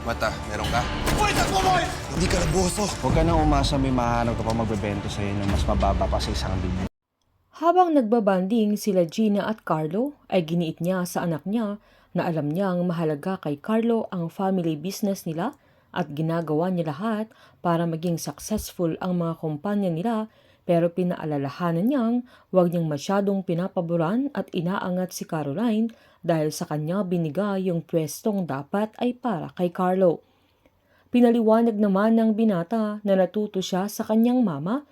Mata, meron ka? Boy, takbo, boy! Hindi ka nabuso. Huwag ka nang umasa may mahanap ka pa magbebento sa'yo ng mas mababa pa sa 1,000. Habang nagbabanding sila Gina at Carlo, ay giniit niya sa anak niya na alam niyang mahalaga kay Carlo ang family business nila at ginagawa niya lahat para maging successful ang mga kumpanya nila, pero pinaalalahanan niyang huwag niyang masyadong pinapaboran at inaangat si Caroline dahil sa kanya binigay yung pwestong dapat ay para kay Carlo. Pinaliwanag naman ng binata na natuto siya sa kanyang mama.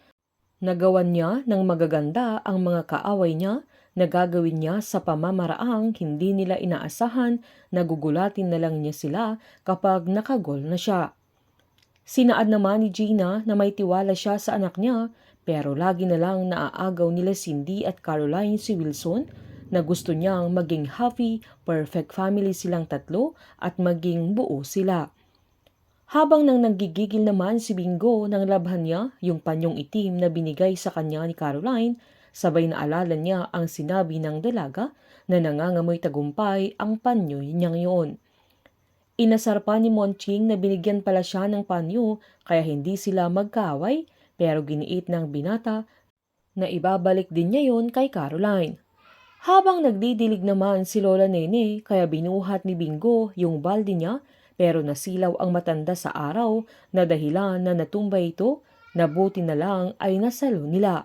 Nagawan niya ng magaganda ang mga kaaway niya na gagawin niya sa pamamaraang hindi nila inaasahan na gugulatin na lang niya sila kapag nakagol na siya. Sinaad naman ni Gina na may tiwala siya sa anak niya, pero lagi na lang naaagaw nila Cindy at Caroline si Wilson na gusto niyang maging happy, perfect family silang tatlo at maging buo sila. Habang nang nanggigigil naman si Bingo nang labhan niya yung panyong itim na binigay sa kanya ni Caroline, sabay na alala niya ang sinabi ng dalaga na nangangamoy tagumpay ang panyo niyang yun. Inasar pa ni Monching na binigyan pala siya ng panyo kaya hindi sila magkaaway, pero giniit ng binata na ibabalik din niya yun kay Caroline. Habang nagdidilig naman si Lola Nene kaya binuhat ni Bingo yung balde niya, pero nasilaw ang matanda sa araw na dahilan na natumbay ito, na buti na lang ay nasalo nila.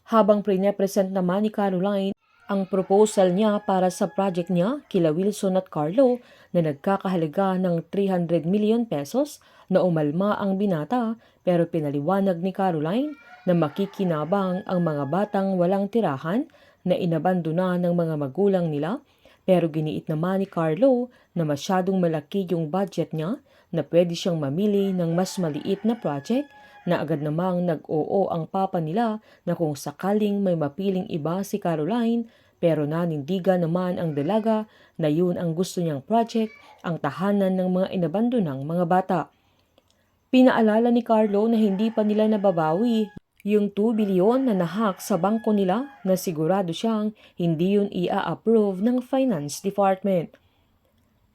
Habang pre-present naman ni Caroline ang proposal niya para sa project niya kila Wilson at Carlo na nagkakahalaga ng 300 million pesos, na umalma ang binata, pero pinaliwanag ni Caroline na makikinabang ang mga batang walang tirahan na inabandona ng mga magulang nila. Pero giniit naman ni Carlo na masyadong malaki yung budget niya na pwede siyang mamili ng mas maliit na project, na agad namang nag-oo ang papa nila na kung sakaling may mapiling iba si Caroline, pero nanindigan naman ang dalaga na yun ang gusto niyang project, ang tahanan ng mga inabandonang mga bata. Pinaalala ni Carlo na hindi pa nila nababawi yung 2 bilyon na nahak sa bangko nila, na sigurado siyang hindi yun i-approve ng Finance Department.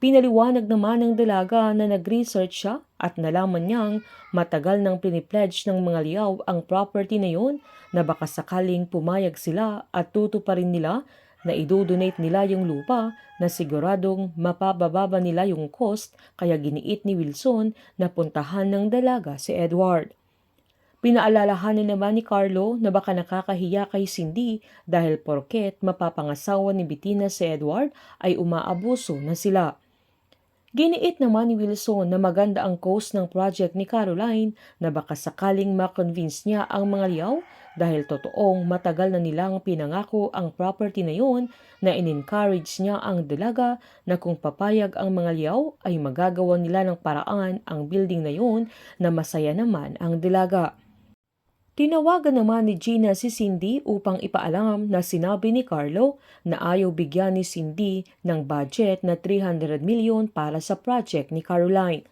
Pinaliwanag naman ng dalaga na nag-research siya at nalaman niyang matagal nang pinipledge ng mga liyaw ang property na yun, na baka sakaling pumayag sila at tutuparin nila na idodonate nila yung lupa, na siguradong mapabababa nila yung cost, kaya giniit ni Wilson na puntahan ng dalaga si Edward. Pinaalalahanan naman ni Carlo na baka nakakahiya kay Cindy dahil porket mapapangasawa ni Bettina si Edward ay umaabuso na sila. Giniit naman ni Wilson na maganda ang cost ng project ni Caroline, na baka sakaling ma-convince niya ang mga liyaw dahil totoong matagal na nilang pinangako ang property na yun, na in-encourage niya ang dalaga na kung papayag ang mga liyaw ay magagawa nila ng paraan ang building na yun, na masaya naman ang dalaga. Tinawagan naman ni Gina si Cindy upang ipaalam na sinabi ni Carlo na ayaw bigyan ni Cindy ng budget na 300 million para sa project ni Caroline.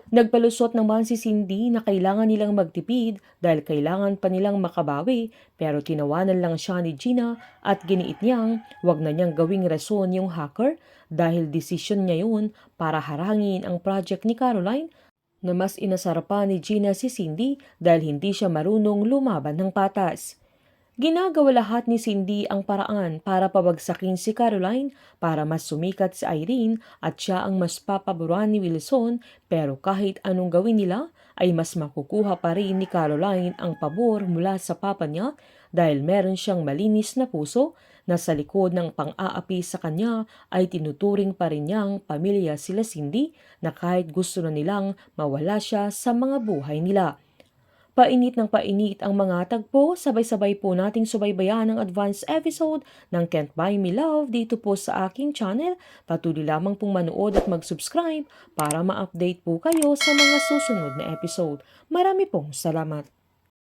Nagpalusot naman si Cindy na kailangan nilang magtipid dahil kailangan pa nilang makabawi, pero tinawanan lang siya ni Gina at giniit niyang wag na niyang gawing rason yung hacker dahil desisyon niya yun para harangin ang project ni Caroline, na mas inasar pa ni Gina si Cindy dahil hindi siya marunong lumaban ng patas. Ginagawa lahat ni Cindy ang paraan para pabagsakin si Caroline para mas sumikat si Irene at siya ang mas papaboran ni Wilson, pero kahit anong gawin nila ay mas makukuha pa rin ni Caroline ang pabor mula sa papa niya dahil meron siyang malinis na puso, na sa likod ng pang-aapi sa kanya ay tinuturing pa rin niyang pamilya sila Cindy, na kahit gusto na nilang mawala siya sa mga buhay nila. Painit ng painit ang mga tagpo, sabay-sabay po nating subaybayan ang advance episode ng Can't Buy Me Love dito po sa aking channel. Patuloy lamang pong manood at mag-subscribe para ma-update po kayo sa mga susunod na episode. Marami pong salamat.